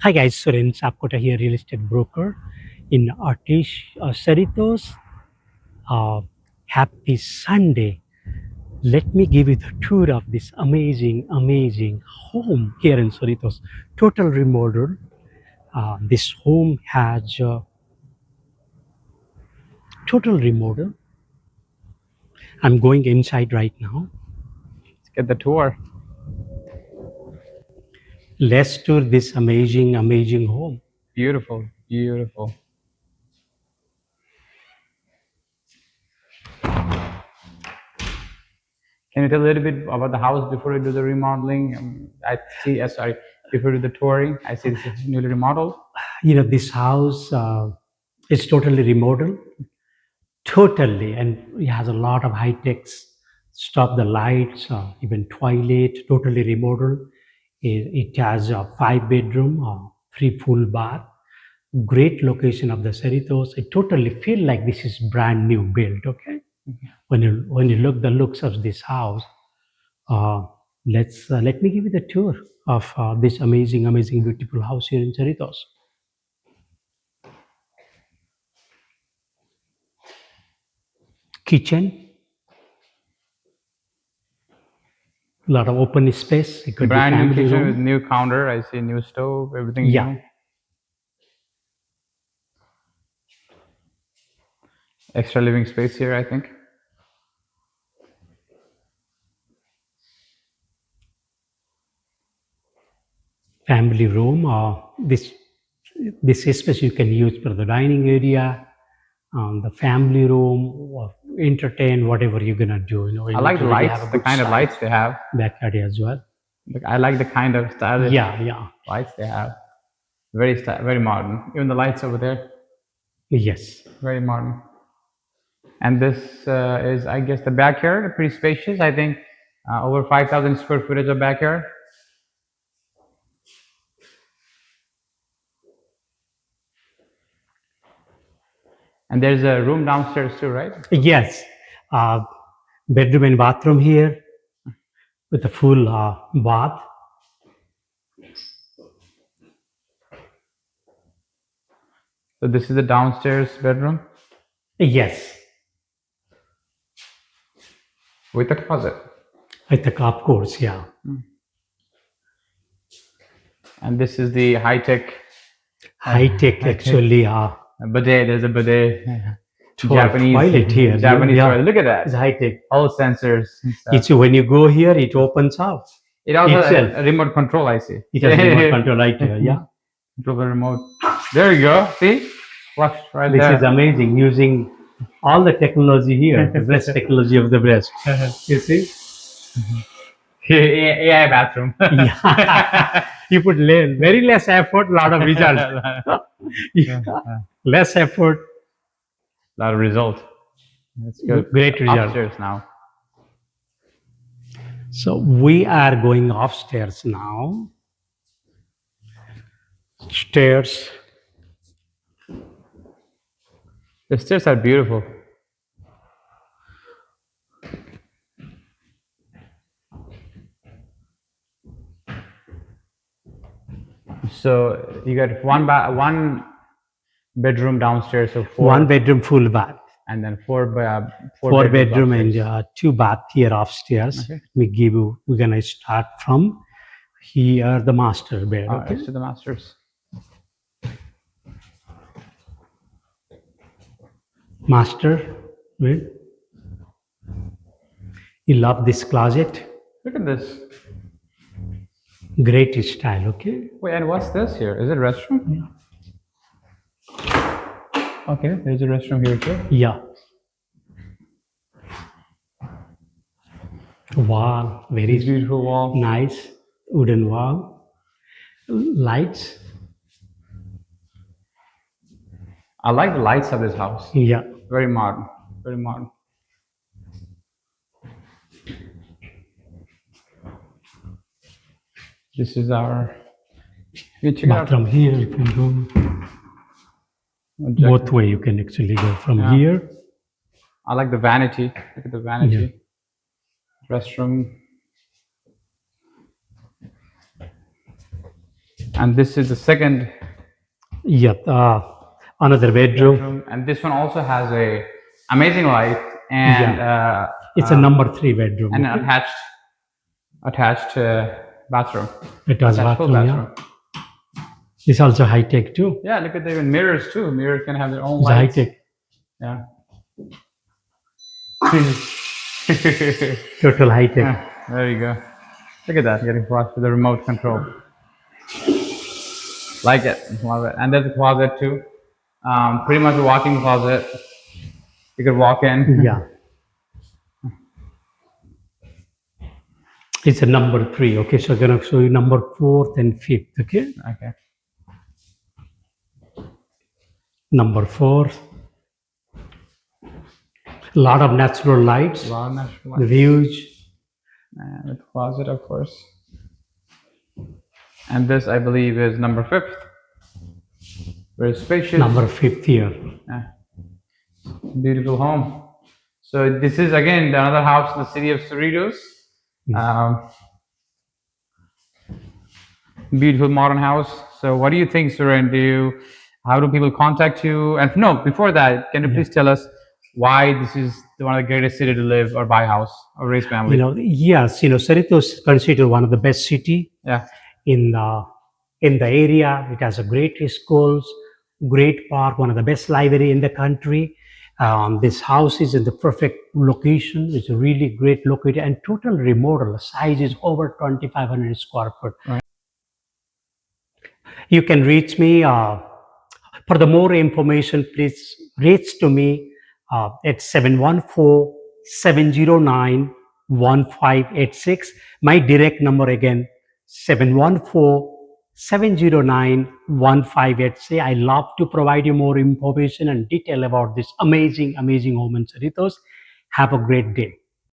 Hi guys, Suren, Sapkota here, real estate broker in Cerritos. Happy Sunday. Let me give you the tour of this amazing home here in Cerritos. Total remodel. This home has total remodel. I'm going inside right now. Let's get the tour. Let's tour this amazing home. Beautiful, beautiful. Can you tell a little bit about the house before we do the remodeling? I see, sorry, before we do the touring, I see this is newly remodeled. You know, this house is totally remodeled. Totally, and it has a lot of high techs. Stop the lights, even toilet, totally remodeled. It has a 5 bedroom, 3 full bath. Great location of the Cerritos. It totally feel like this is brand new built. Okay, when you look the looks of this house, uh, let me give you the tour of this amazing beautiful house here in Cerritos. Kitchen, a lot of open space. It could be Brand new family kitchen with room. new counter. I see new stove, everything Yeah. new. Extra living space here, I think. Family room. This space you can use for the dining area, the family room, or entertain whatever you're gonna do. You know, I like the eventually we lights, have a the good kind of size lights they have. backyard as well. I like the kind of stylish Yeah. lights they have. Very modern. Even the lights over there, Yes. very modern. And this is, I guess, the backyard, pretty spacious. I think over 5,000 square footage of backyard. And there's a room downstairs too, right? Yes. Uh, Bedroom and bathroom here with a full bath. So this is the downstairs bedroom Yes. with a closet. With the of course, yeah. And this is the high-tech High tech actually. bidet. There's a bidet. Toilet here. Japanese Yeah. toilet. Look at It's that. high tech. All sensors and stuff. It's when you go here, it opens up It also has itself. a remote control, I see. It has remote control right here. Yeah, Control the remote. There you go. See? Flush right this there. is amazing. Using all the technology here, the best technology of the best. You see? AI bathroom. Yeah. You put very less effort, lot of results. Yeah. Less effort, Lot of result. Let's go great result. upstairs now. So we are going upstairs now. Stairs. The stairs are beautiful. So you got one bedroom downstairs, so four, 1 bedroom, full bath. and then four Four bedrooms bedroom upstairs. and 2 bath here upstairs. Okay. We're gonna start from here, the master bed. Okay. Next to the masters. Master bed. You love this closet. Look at this. Great style. Okay. Wait, and what's this here? Is it a restroom? Okay, there's a restroom here too. Yeah. Wall, very Beautiful wall. nice wooden wall. Lights. I like the lights of this house. Yeah. Very modern. Very modern. This is our. You check it out. Bathroom here. You can go both way. You can actually go from here. I like the vanity. Look at the vanity. Restroom. And this is the second Yep. Another bedroom. bedroom, and this one also has a amazing light and Yeah. It's a number 3 bedroom. an Okay? attached bathroom. It has Attached full bathroom. bathroom. Yeah. It's also high tech too. Yeah, look at the even mirrors too. Mirrors can have their own It's a high lights. tech. Yeah. Total high tech. Yeah, there you go. Look at that, getting flush with the remote control. Like it, love it. And there's a closet too. Pretty much a walk-in closet. You could walk in. Yeah. It's a number 3. Okay, so I'm gonna show you number 4th and 5th. Okay, Okay. number 4. A lot of natural lights. A lot of natural The light. views. And the closet, of course. And this, I believe, is number 5th. Very spacious. Number 5th here. Yeah. Beautiful home. So this is again another house in the city of Cerritos. Beautiful modern house. So what do you think, Suren? How do people contact you? And no, before that, can you please tell us why this is one of the greatest city to live or buy house or raise family? Yes, Cerritos is considered one of the best city Yeah. in the area. It has a great schools, great park, one of the best library in the country. This house is in the perfect location. It's a really great location and total remodel. The size is over 2,500 square foot. Right. You can reach me for the more information. Please reach to me at 714-709-1586. My direct number again 714-709-1586. I love to provide you more information and detail about this amazing home in Cerritos. Have a great day.